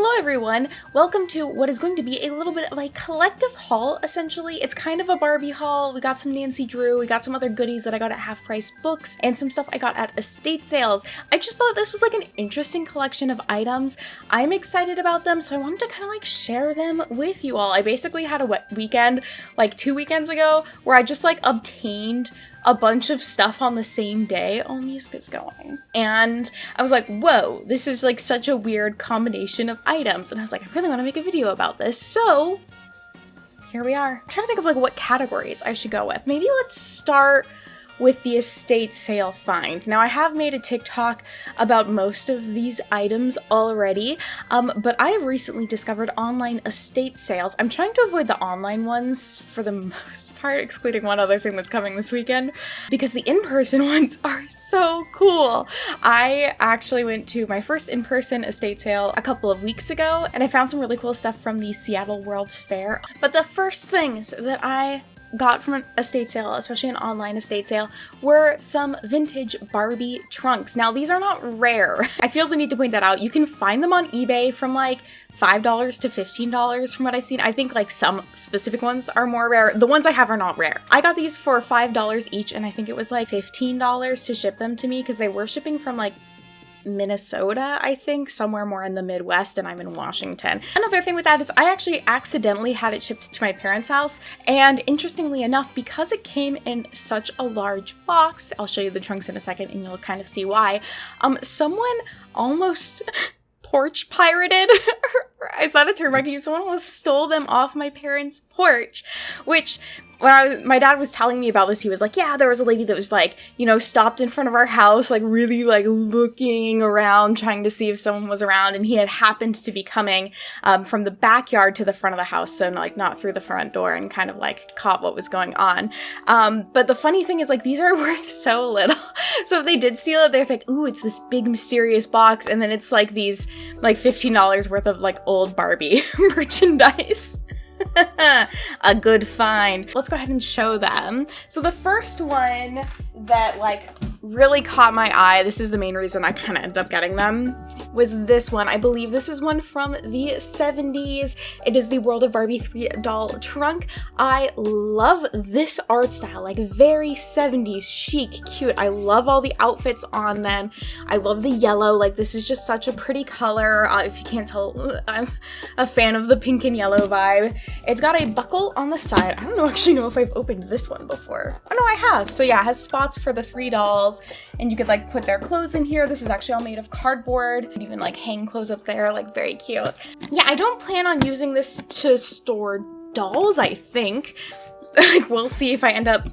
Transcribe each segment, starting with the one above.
Hello everyone! Welcome to what is going to be a little bit of a collective haul, essentially. It's kind of a Barbie haul. We got some Nancy Drew, we got some other goodies that I got at half-price books, and some stuff I got at estate sales. I just thought this was like an interesting collection of items. I'm excited about them, so I wanted to kind of like share them with you all. I basically had a weekend, like 2 weekends ago, where I just like obtained a bunch of stuff on the same day. Oh, music is going. And I was like, whoa, this is like such a weird combination of items. And I was like, I really want to make a video about this. So here we are. I'm trying to think of like what categories I should go with. Maybe let's start with the estate sale find. Now I have made a TikTok about most of these items already, but I have recently discovered online estate sales. I'm trying to avoid the online ones for the most part, excluding one other thing that's coming this weekend, because the in-person ones are so cool. I actually went to my first in-person estate sale a couple of weeks ago, and I found some really cool stuff from the Seattle World's Fair. But the first things that I got from an estate sale, especially an online estate sale, were some vintage Barbie trunks. Now, these are not rare. I feel the need to point that out. You can find them on eBay from like $5 to $15 from what I've seen. I think like some specific ones are more rare. The ones I have are not rare. I got these for $5 each, and I think it was like $15 to ship them to me because they were shipping from like Minnesota, I think, somewhere more in the Midwest, and I'm in Washington. Another thing with that is I actually accidentally had it shipped to my parents' house, and interestingly enough, because it came in such a large box, I'll show you the trunks in a second and you'll kind of see why, someone almost porch pirated, is that a term I can use? Someone almost stole them off my parents' porch, which when my dad was telling me about this, he was like, yeah, there was a lady that was like, you know, stopped in front of our house, like really like looking around, trying to see if someone was around. And he had happened to be coming from the backyard to the front of the house. So like not through the front door, and kind of like caught what was going on. But the funny thing is like, these are worth so little. So if they did steal it, they're like, ooh, it's this big mysterious box. And then it's like these like $15 worth of like old Barbie merchandise. A good find. Let's go ahead and show them. So the first one that like really caught my eye, this is the main reason I kind of ended up getting them, was this one. I believe this is one from the 70s. It is the World of Barbie 3-doll trunk. I love this art style, like very 70s, chic, cute. I love all the outfits on them. I love the yellow, like this is just such a pretty color. If you can't tell, I'm a fan of the pink and yellow vibe. It's got a buckle on the side. I don't actually know if I've opened this one before. Oh no, I have. So yeah, it has spots for the 3 dolls, and you could like put their clothes in here. This is actually all made of cardboard. You could even like hang clothes up there, like very cute. Yeah, I don't plan on using this to store dolls, I think. Like, we'll see if I end up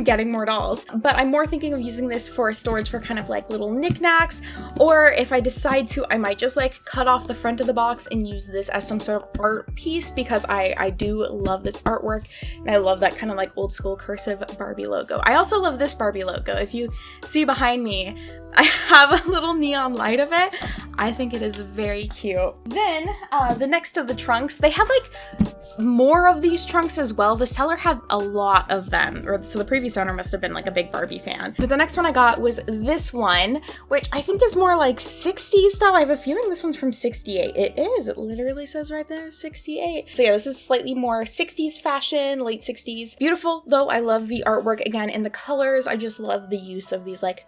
getting more dolls. But I'm more thinking of using this for storage for kind of like little knickknacks, or if I decide to, I might just like cut off the front of the box and use this as some sort of art piece, because I do love this artwork, and I love that kind of like old school cursive Barbie logo. I also love this Barbie logo. If you see behind me, I have a little neon light of it. I think it is very cute. Then the next of the trunks, they had like more of these trunks as well. The seller had a lot of them, or so the previous owner must have been like a big Barbie fan. But the next one I got was this one, which I think is more like 60s style. I have a feeling this one's from 68. It is. It literally says right there, 68. So yeah, this is slightly more 60s fashion, late 60s. Beautiful though. I love the artwork again in the colors. I just love the use of these like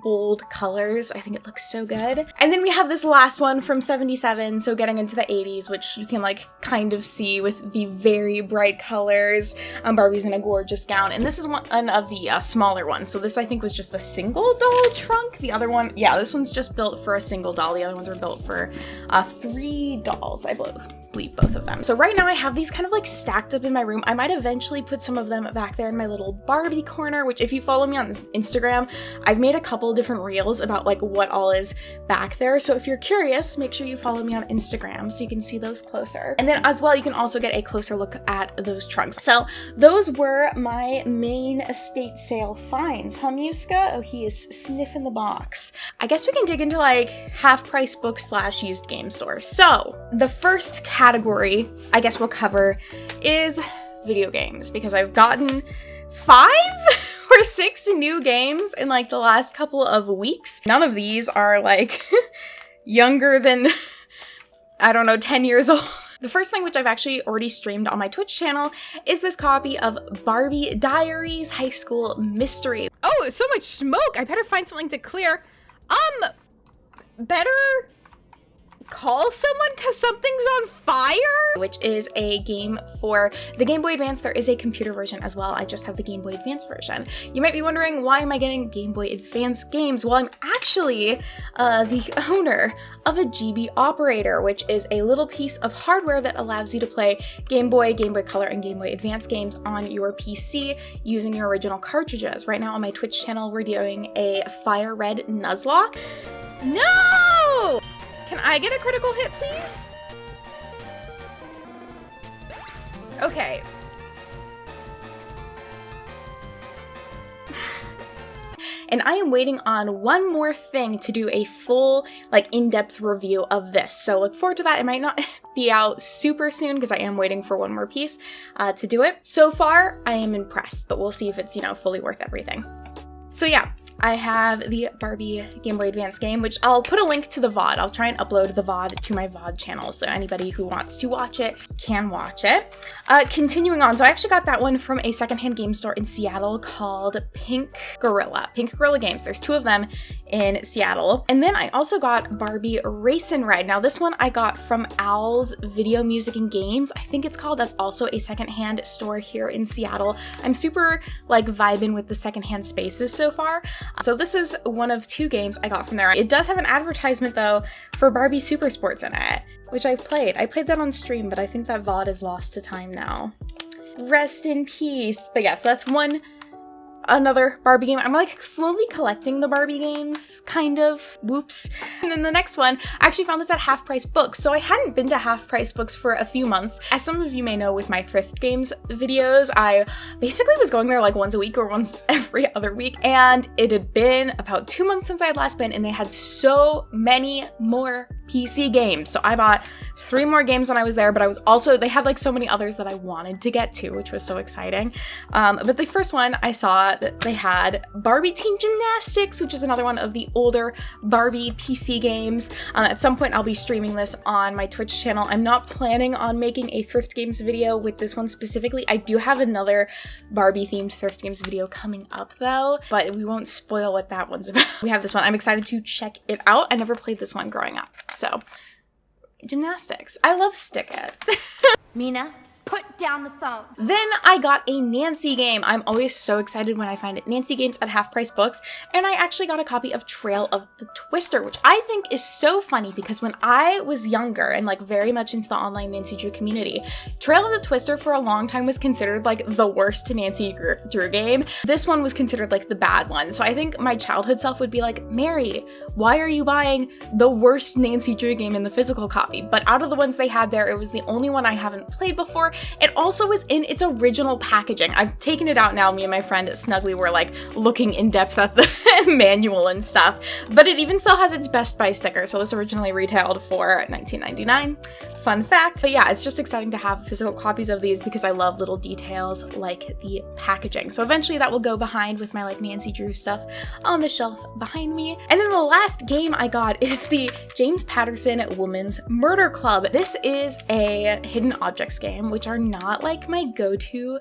bold colors. I think it looks so good. And then we have this last one from 77, so getting into the 80s, which you can like kind of see with the very bright colors. Barbie's in a gorgeous gown, and this is one of the smaller ones. So this I think was just a single doll trunk. The other one, yeah, this one's just built for a single doll. The other ones were built for 3 dolls, I believe both of them. So right now I have these kind of like stacked up in my room. I might eventually put some of them back there in my little Barbie corner, which if you follow me on Instagram, I've made a couple different reels about like what all is back there. So if you're curious, make sure you follow me on Instagram so you can see those closer. And then as well, you can also get a closer look at those trunks. So those were my main estate sale finds. Huh, Muska? Oh, he is sniffing the box. I guess we can dig into like half-price books / used game stores. So the first category I guess we'll cover is video games, because I've gotten 5 or 6 new games in like the last couple of weeks. None of these are like younger than I don't know, 10 years old. The first thing, which I've actually already streamed on my Twitch channel, is this copy of Barbie Diaries High School Mystery. Oh, so much smoke! I better find something to clear. Better call someone because something's on fire? Which is a game for the Game Boy Advance. There is a computer version as well. I just have the Game Boy Advance version. You might be wondering, why am I getting Game Boy Advance games? Well, I'm actually the owner of a GB operator, which is a little piece of hardware that allows you to play Game Boy, Game Boy Color, and Game Boy Advance games on your PC using your original cartridges. Right now on my Twitch channel, we're doing a Fire Red Nuzlocke. No! Can I get a critical hit, please? Okay. And I am waiting on one more thing to do a full, like, in-depth review of this. So look forward to that. It might not be out super soon because I am waiting for one more piece to do it. So far, I am impressed, but we'll see if it's, you know, fully worth everything. So yeah. I have the Barbie Game Boy Advance game, which I'll put a link to the VOD. I'll try and upload the VOD to my VOD channel, so anybody who wants to watch it can watch it. Continuing on, so I actually got that one from a secondhand game store in Seattle called Pink Gorilla Games. There's 2 of them in Seattle. And then I also got Barbie Race and Ride. Now this one I got from Owl's Video Music and Games, I think it's called. That's also a secondhand store here in Seattle. I'm super like vibing with the secondhand spaces so far. So this is one of 2 games I got from there. It does have an advertisement though for Barbie Super Sports in it, which I've played. I played that on stream, but I think that VOD is lost to time now. Rest in peace. But yeah, so that's another Barbie game. I'm like slowly collecting the Barbie games, kind of. Whoops. And then the next one, I actually found this at Half Price Books. So I hadn't been to Half Price Books for a few months. As some of you may know with my thrift games videos, I basically was going there like once a week or once every other week. And it had been about 2 months since I had last been, and they had so many more PC games. So I bought 3 more games when I was there, but they had like so many others that I wanted to get to, which was so exciting. But the first one I saw that they had Barbie Team Gymnastics, which is another one of the older Barbie PC games. At some point I'll be streaming this on my Twitch channel. I'm not planning on making a thrift games video with this one specifically. I do have another Barbie themed thrift games video coming up though, but we won't spoil what that one's about. We have this one. I'm excited to check it out. I never played this one growing up. So, Gymnastics. I love Stick It. Mina, put down the phone. Then I got a Nancy game. I'm always so excited when I find Nancy games at Half Price Books, and I actually got a copy of Trail of the Twister, which I think is so funny because when I was younger and like very much into the online Nancy Drew community, Trail of the Twister for a long time was considered like the worst Nancy Drew game. This one was considered like the bad one. So I think my childhood self would be like, Mary, why are you buying the worst Nancy Drew game in the physical copy? But out of the ones they had there, it was the only one I haven't played before. It also was in its original packaging. I've taken it out now. Me and my friend Snuggly were like looking in depth at the manual and stuff, but it even still has its Best Buy sticker. So this originally retailed for $19.99. Fun fact. So yeah, it's just exciting to have physical copies of these because I love little details like the packaging. So eventually that will go behind with my like Nancy Drew stuff on the shelf behind me. And then the last game I got is the James Patterson Women's Murder Club. This is a hidden objects game, which are not like my go-to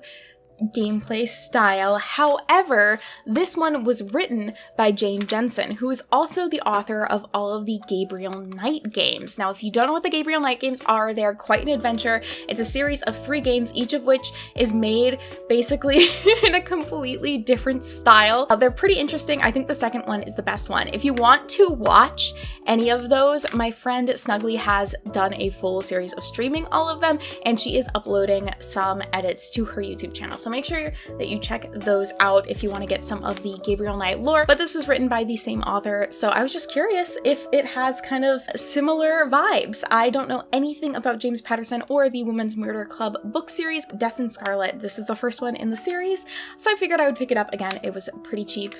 gameplay style. However, this one was written by Jane Jensen, who is also the author of all of the Gabriel Knight games. Now, if you don't know what the Gabriel Knight games are, they're quite an adventure. It's a series of 3 games, each of which is made basically in a completely different style. They're pretty interesting. I think the second one is the best one. If you want to watch any of those, my friend Snuggly has done a full series of streaming all of them, and she is uploading some edits to her YouTube channel. So make sure that you check those out if you want to get some of the Gabriel Knight lore. But this was written by the same author, so I was just curious if it has kind of similar vibes. I don't know anything about James Patterson or the Women's Murder Club book series. Death in Scarlet, this is the first one in the series, so I figured I would pick it up again. It was pretty cheap.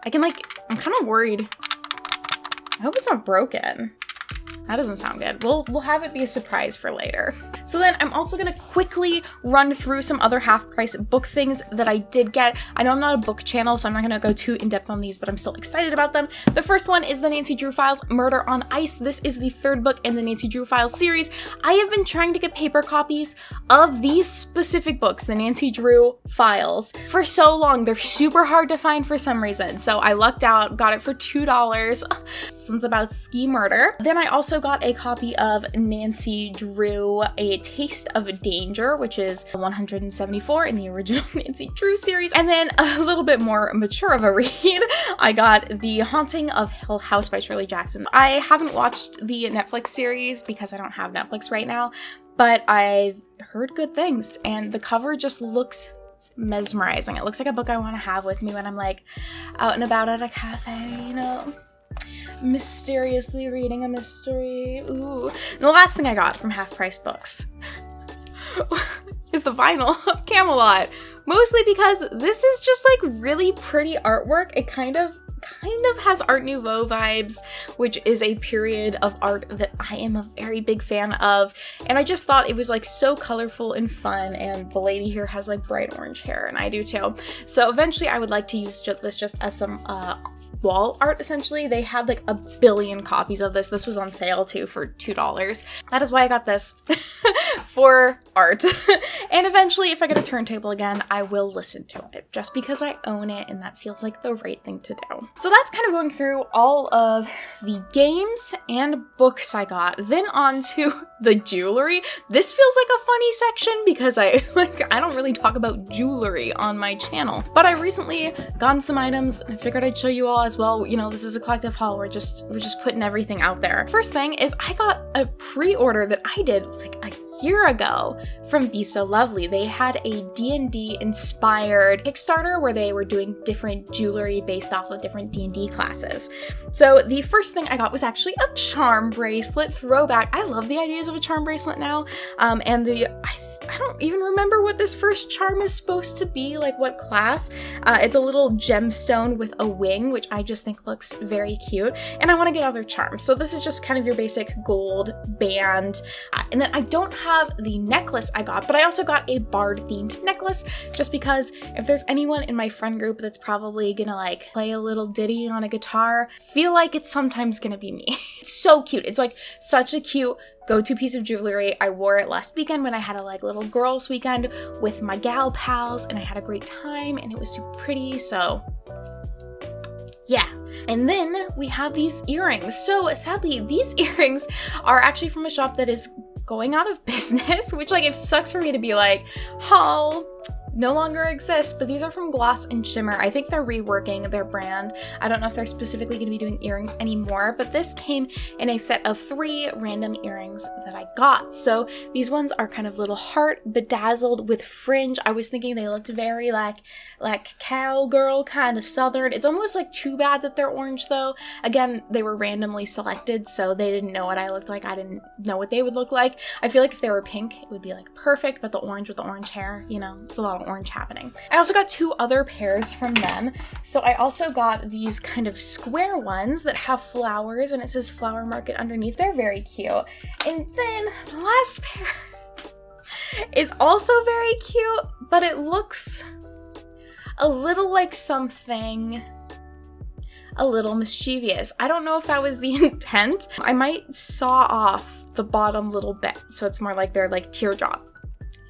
I'm kind of worried. I hope it's not broken. That doesn't sound good. We'll have it be a surprise for later. So then I'm also gonna quickly run through some other half-price book things that I did get. I know I'm not a book channel, so I'm not gonna go too in-depth on these, but I'm still excited about them. The first one is the Nancy Drew Files Murder on Ice. This is the third book in the Nancy Drew Files series. I have been trying to get paper copies of these specific books, the Nancy Drew Files, for so long. They're super hard to find for some reason, so I lucked out, got it for $2. Something about ski murder. Then I also got a copy of Nancy Drew, A Taste of Danger, which is 174 in the original Nancy Drew series. And then a little bit more mature of a read, I got The Haunting of Hill House by Shirley Jackson. I haven't watched the Netflix series because I don't have Netflix right now, but I've heard good things, and the cover just looks mesmerizing. It looks like a book I want to have with me when I'm like out and about at a cafe, you know, mysteriously reading a mystery. Ooh. And the last thing I got from Half Price Books is the vinyl of Camelot, mostly because this is just like really pretty artwork. It kind of has Art Nouveau vibes, which is a period of art that I am a very big fan of, and I just thought it was like so colorful and fun, and the lady here has like bright orange hair, and I do too. So eventually I would like to use this just as some wall art, essentially. They had like a billion copies of this. This was on sale too for $2. That is why I got this for art. And eventually, if I get a turntable again, I will listen to it just because I own it and that feels like the right thing to do. So that's kind of going through all of the games and books I got. Then on to the jewelry. This feels like a funny section because I don't really talk about jewelry on my channel, but I recently gotten some items and I figured I'd show you all as well. You know, this is a collective haul. We're just putting everything out there. First thing is I got a pre-order that I did like a year ago from Bisoulovely. They had a D&D inspired Kickstarter where they were doing different jewelry based off of different D&D classes. So the first thing I got was actually a charm bracelet throwback. I love the ideas of a charm bracelet now. And I don't even remember what this first charm is supposed to be, like what class. It's a little gemstone with a wing, which I just think looks very cute. And I want to get other charms. So this is just kind of your basic gold band. And then I don't have the necklace I got, but I also got a bard themed necklace just because if there's anyone in my friend group that's probably gonna like play a little ditty on a guitar, feel like it's sometimes gonna be me. It's so cute. It's like such a cute go-to piece of jewelry. I wore it last weekend when I had a like little girls weekend with my gal pals and I had a great time and it was super pretty, so yeah. And then we have these earrings. So sadly, these earrings are actually from a shop that is going out of business, which like it sucks for me to be like, haul no longer exists, but these are from Gloss and Shimmer. I think they're reworking their brand. I don't know if they're specifically going to be doing earrings anymore, but this came in a set of 3 random earrings that I got. So these ones are kind of little heart bedazzled with fringe. I was thinking they looked very like cowgirl, kind of southern. It's almost like too bad that they're orange though. Again, they were randomly selected, so they didn't know what I looked like. I didn't know what they would look like. I feel like if they were pink, it would be like perfect, but the orange with the orange hair, you know, it's a lot of orange happening. I also got 2 other pairs from them. So I also got these kind of square ones that have flowers and it says Flower Market underneath. They're very cute. And then the last pair is also very cute, but it looks a little like something a little mischievous. I don't know if that was the intent. I might saw off the bottom little bit so it's more like they're like teardrop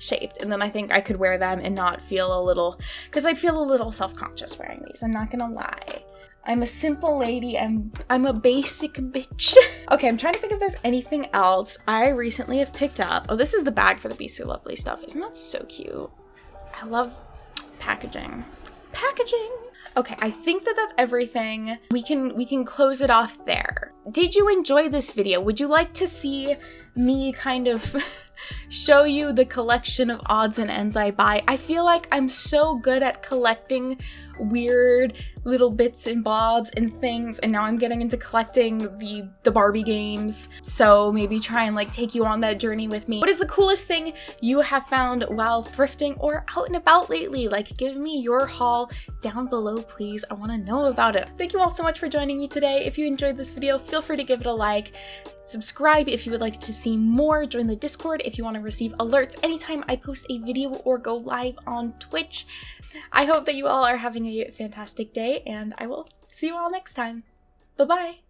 shaped, and then I think I could wear them and not feel a little, because I'd feel a little self-conscious wearing these, I'm not gonna lie. I'm a simple lady, I'm a basic bitch. Okay, I'm trying to think if there's anything else I recently have picked up. Oh, this is the bag for the Bisoulovely stuff. Isn't that so cute? I love packaging. Okay, I think that that's everything. We can close it off there. Did you enjoy this video? Would you like to see me kind of show you the collection of odds and ends I buy? I feel like I'm so good at collecting weird little bits and bobs and things, and now I'm getting into collecting the Barbie games, so maybe try and like take you on that journey with me. What is the coolest thing you have found while thrifting or out and about lately? Like, give me your haul down below, please. I want to know about it. Thank you all so much for joining me today. If you enjoyed this video, feel free to give it a like. Subscribe if you would like to see more, join the Discord if you want to receive alerts anytime I post a video or go live on Twitch. I hope that you all are having a fantastic day, and I will see you all next time. Bye-bye!